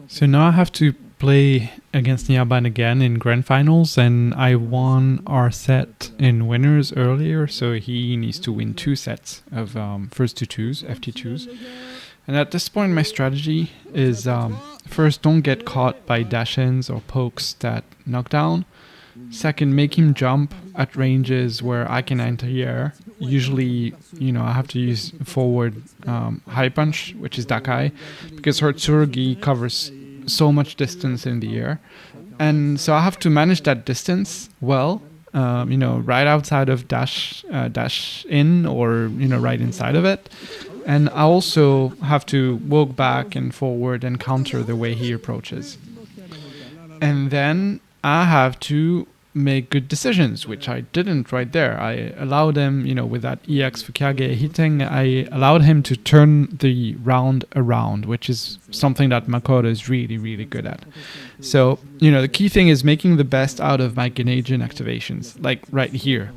So now I have to play against Niabanh again in grand finals, and I won our set in winners earlier, so he needs to win 2 sets of first 2-2s, FT2s. And at this point, my strategy is first, don't get caught by dash-ins or pokes that knock down. Second, make him jump at ranges where I can enter air. Usually, I have to use forward high punch, which is Dakai, because her Tsurugi covers so much distance in the air. And so I have to manage that distance well, right outside of dash in or, right inside of it. And I also have to walk back and forward and counter the way he approaches. And then I have to make good decisions, which I didn't right there. I allowed him, with that EX Fukage hitting, I allowed him to turn the round around, which is something that Makoto is really, really good at. So, the key thing is making the best out of my Geneigen activations, like right here.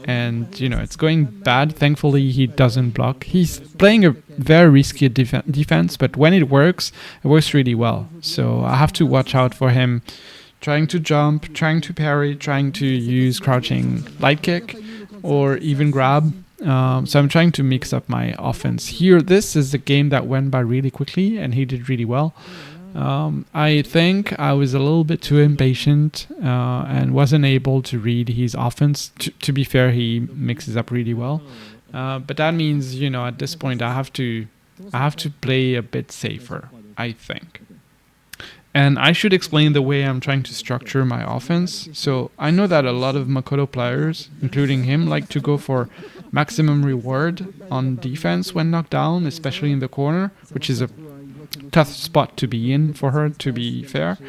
And, it's going bad. Thankfully, he doesn't block. He's playing a very risky defense, but when it works really well. So I have to watch out for him trying to jump, trying to parry, trying to use crouching light kick, or even grab. So I'm trying to mix up my offense. Here, this is a game that went by really quickly, and he did really well. I think I was a little bit too impatient and wasn't able to read his offense. To be fair, he mixes up really well. But that means, at this point, I have to play a bit safer, I think. And I should explain the way I'm trying to structure my offense. So I know that a lot of Makoto players, including him, like to go for maximum reward on defense when knocked down, especially in the corner, which is a tough spot to be in for her, to be fair.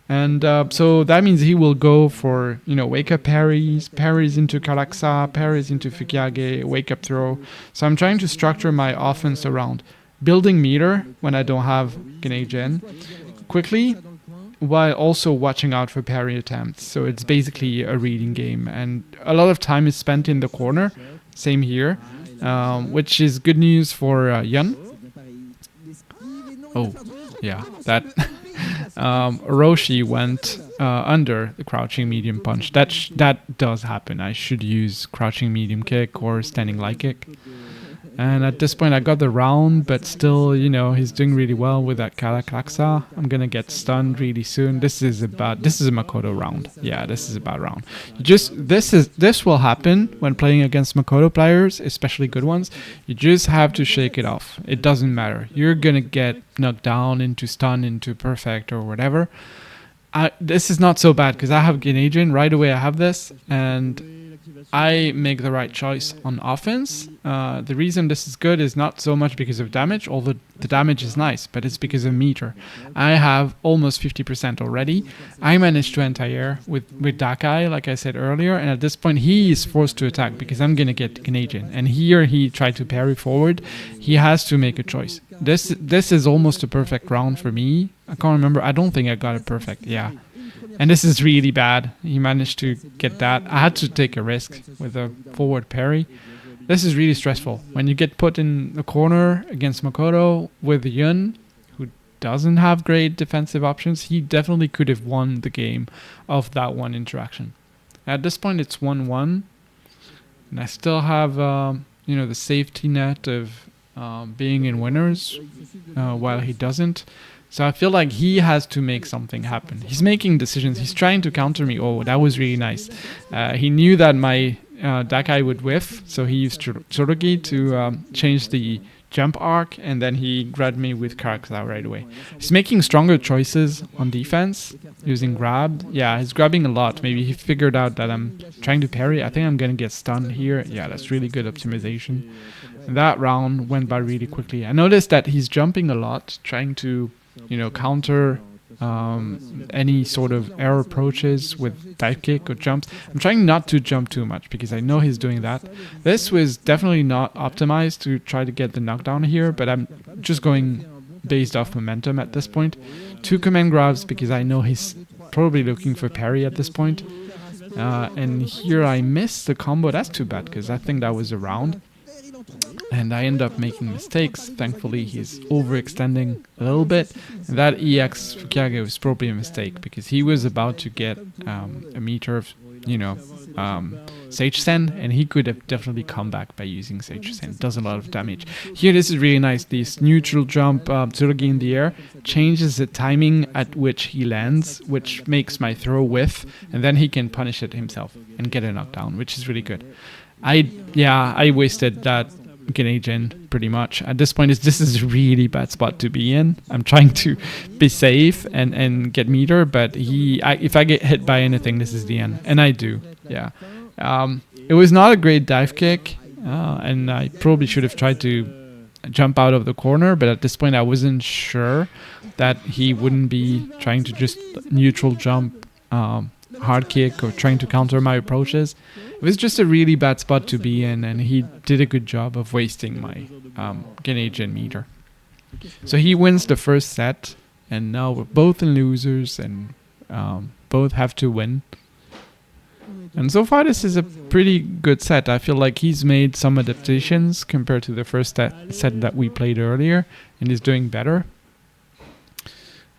And so that means he will go for, wake up parries into Karaksa, parries into Fukage, wake up throw. So I'm trying to structure my offense around building meter when I don't have Geneigen quickly, while also watching out for parry attempts. So it's basically a reading game, and a lot of time is spent in the corner. Same here, which is good news for Yun. Oh, yeah, that Orochi went under the crouching medium punch. That does happen. I should use crouching medium kick or standing light kick. And at this point, I got the round, but still, he's doing really well with that Karaksa. I'm gonna get stunned really soon. This is a Makoto round. Yeah, this is a bad round. This will happen when playing against Makoto players, especially good ones. You just have to shake it off. It doesn't matter. You're gonna get knocked down into stun, into perfect or whatever. This is not so bad because I have Geneigen right away. I have this and I make the right choice on offense. The reason this is good is not so much because of damage, although the damage is nice, but it's because of meter. I have almost 50% already. I managed to anti-air with Dakai, like I said earlier, and at this point he is forced to attack because I'm going to get Geneigen. And here he tried to parry forward. He has to make a choice. This is almost a perfect round for me. I can't remember. I don't think I got it perfect. Yeah. And this is really bad. He managed to get that. I had to take a risk with a forward parry. This is really stressful. When you get put in the corner against Makoto with Yun, who doesn't have great defensive options, he definitely could have won the game of that one interaction. At this point, it's 1-1. And I still have, the safety net of being in winners while he doesn't. So I feel like he has to make something happen. He's making decisions. He's trying to counter me. Oh, that was really nice. He knew that my Dakai would whiff, so he used Tsurugi to change the jump arc, and then he grabbed me with Karaksa right away. He's making stronger choices on defense, using grab. Yeah, he's grabbing a lot. Maybe he figured out that I'm trying to parry. I think I'm going to get stunned here. Yeah, that's really good optimization. And that round went by really quickly. I noticed that he's jumping a lot, trying to counter any sort of air approaches with dive kick or jumps. I'm trying not to jump too much because I know he's doing that. This was definitely not optimized to try to get the knockdown here, but I'm just going based off momentum at this point. 2 command grabs because I know he's probably looking for parry at this point. And here I missed the combo. That's too bad because I think that was a round. and I end up making mistakes. Thankfully, he's overextending a little bit. And that EX Fukiage was probably a mistake because he was about to get a meter of, Sage Sen, and he could have definitely come back by using Sage Sen. It does a lot of damage. Here, this is really nice. This neutral jump, Tsurugi in the air, changes the timing at which he lands, which makes my throw whiff, and then he can punish it himself and get a knockdown, which is really good. I wasted that Genei pretty much. At this point, this is a really bad spot to be in. I'm trying to be safe and get meter, but if I get hit by anything, this is the end. And I do, yeah. It was not a great dive kick, and I probably should have tried to jump out of the corner, but at this point, I wasn't sure that he wouldn't be trying to just neutral jump hard kick or trying to counter my approaches. It was just a really bad spot to be in, and he did a good job of wasting my Genei meter. So he wins the first set, and now we're both in losers, and both have to win. And so far, this is a pretty good set. I feel like he's made some adaptations compared to the first set that we played earlier, and is doing better.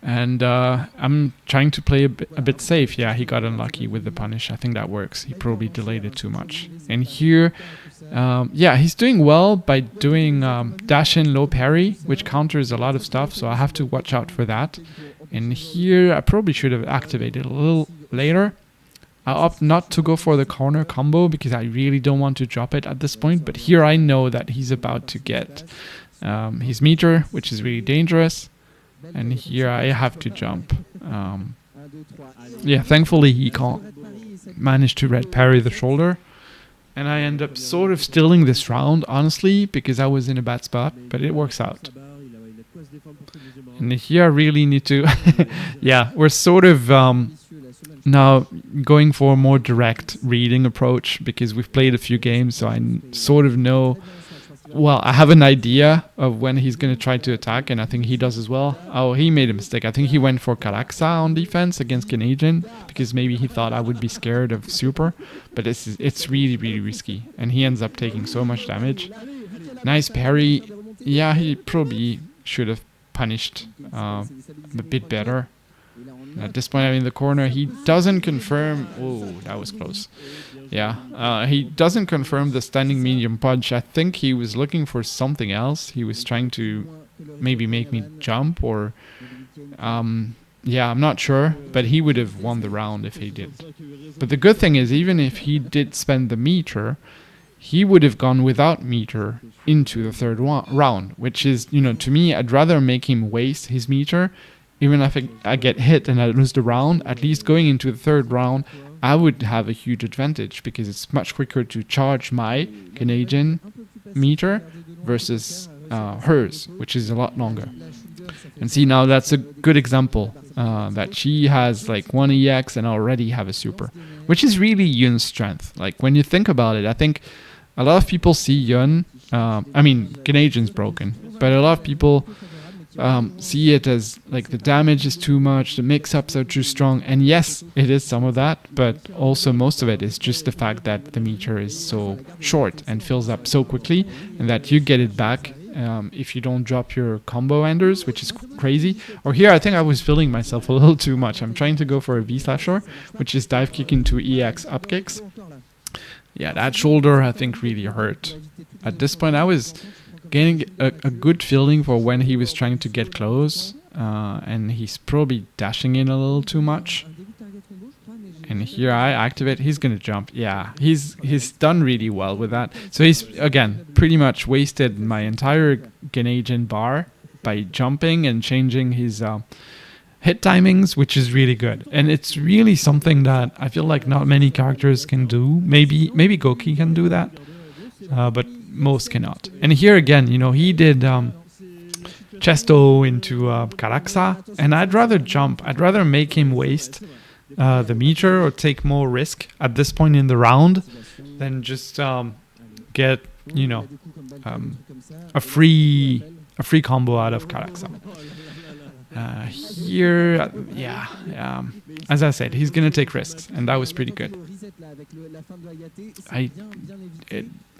And I'm trying to play a bit safe. Yeah, he got unlucky with the punish. I think that works. He probably delayed it too much. And here, he's doing well by doing dash in low parry, which counters a lot of stuff. So I have to watch out for that. And here, I probably should have activated a little later. I opt not to go for the corner combo because I really don't want to drop it at this point. But here I know that he's about to get his meter, which is really dangerous. And here I have to jump. Thankfully he can't manage to red parry the shoulder. And I end up sort of stealing this round, honestly, because I was in a bad spot, but it works out. And here I really need to... we're sort of now going for a more direct reading approach because we've played a few games, so I sort of know... Well, I have an idea of when he's going to try to attack, and I think he does as well. Oh, he made a mistake. I think he went for Karaksa on defense against Genei because maybe he thought I would be scared of super, but it's really, really risky, and he ends up taking so much damage. Nice parry. Yeah, he probably should have punished a bit better. At this point, I'm in the corner. He doesn't confirm... Oh, that was close. Yeah, he doesn't confirm the standing medium punch. I think he was looking for something else. He was trying to maybe make me jump or... I'm not sure, but he would have won the round if he did. But the good thing is, even if he did spend the meter, he would have gone without meter into the third round, which is, to me, I'd rather make him waste his meter. Even if I get hit and I lose the round, at least going into the third round, I would have a huge advantage because it's much quicker to charge my Canadian meter versus hers, which is a lot longer. And see, now that's a good example that she has like one EX and I already have a super, which is really Yun's strength. Like when you think about it, I think a lot of people see Yun, Canadian's broken, but a lot of people see it as like the damage is too much, the mix-ups are too strong, and yes, it is some of that, but also most of it is just the fact that the meter is so short and fills up so quickly, and that you get it back if you don't drop your combo enders, which is crazy. Or here, I think I was feeling myself a little too much. I'm trying to go for a V-slasher, which is dive kick into EX up kicks. Yeah, that shoulder, I think, really hurt. At this point, I was getting a good feeling for when he was trying to get close, and he's probably dashing in a little too much. And here I activate, he's gonna jump. Yeah, he's done really well with that. So he's, again, pretty much wasted my entire Genei bar by jumping and changing his hit timings, which is really good. And it's really something that I feel like not many characters can do. Maybe Goki can do that, but most cannot. And here again, he did Chesto into Karaksa, and I'd rather jump. I'd rather make him waste the meter or take more risk at this point in the round than just get a free combo out of Karaksa. Here, as I said, he's going to take risks, and that was pretty good.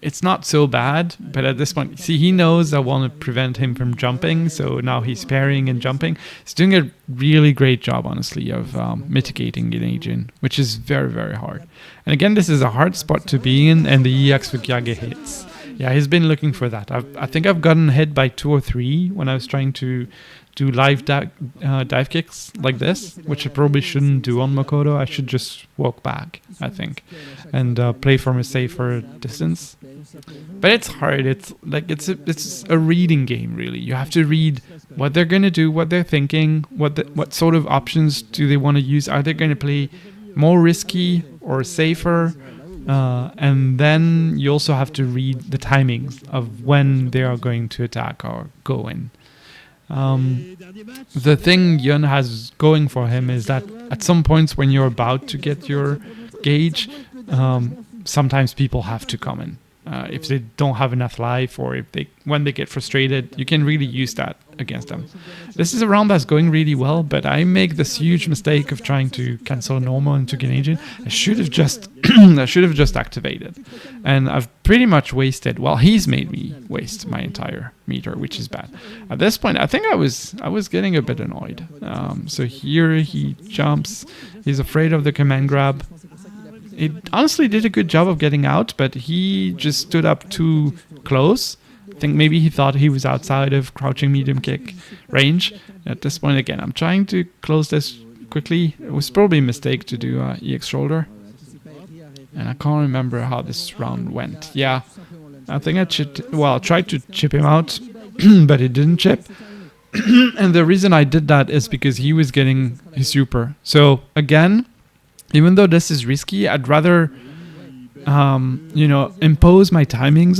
It's not so bad, but at this point, see, he knows I want to prevent him from jumping, so now he's parrying and jumping. He's doing a really great job, honestly, of mitigating Niabanh, which is very, very hard. And again, this is a hard spot to be in, and the EX Fukyage hits. Yeah, he's been looking for that. I think I've gotten hit by 2 or 3 when I was trying to do live dive kicks like this, which I probably shouldn't do on Makoto. I should just walk back, I think, and play from a safer distance. But it's hard. It's a reading game, really. You have to read what they're going to do, what they're thinking, what sort of options do they want to use. Are they going to play more risky or safer? And then you also have to read the timings of when they are going to attack or go in. The thing Yun has going for him is that at some points when you're about to get your gauge, sometimes people have to come in. If they don't have enough life, or when they get frustrated, you can really use that against them. This is a round that's going really well, but I make this huge mistake of trying to cancel normal into Genagin. I should have just activated, and I've pretty much wasted. Well, he's made me waste my entire meter, which is bad. At this point, I think I was getting a bit annoyed. So here he jumps. He's afraid of the command grab. It honestly did a good job of getting out, but he just stood up too close. I think maybe he thought he was outside of crouching medium kick range. At this point, again, I'm trying to close this quickly. It was probably a mistake to do EX shoulder. And I can't remember how this round went. Yeah, I think I tried to chip him out, but it didn't chip. And the reason I did that is because he was getting his super. So again, even though this is risky, I'd rather, impose my timings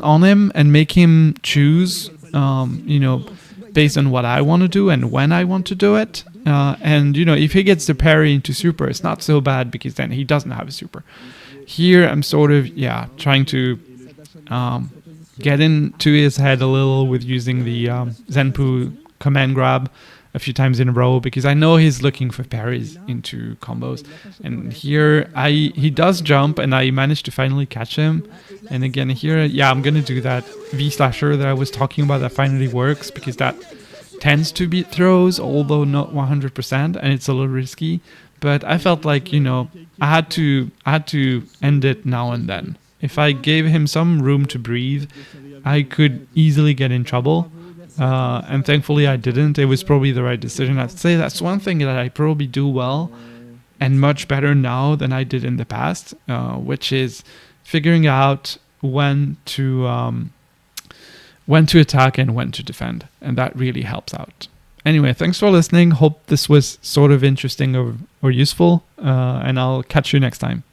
on him and make him choose, based on what I want to do and when I want to do it. And if he gets the parry into super, it's not so bad because then he doesn't have a super. Here, I'm sort of, trying to get into his head a little with using the Zenpu command grab a few times in a row, because I know he's looking for parries into combos. And here he does jump, and I managed to finally catch him. And again here, I'm gonna do that V slasher that I was talking about that finally works, because that tends to beat throws, although not 100%, and it's a little risky. But I felt like I had to end it now and then. If I gave him some room to breathe, I could easily get in trouble. And thankfully I didn't. It was probably the right decision. I'd say that's one thing that I probably do well and much better now than I did in the past, which is figuring out when to attack and when to defend. And that really helps out. Anyway, thanks for listening. Hope this was sort of interesting or useful, and I'll catch you next time.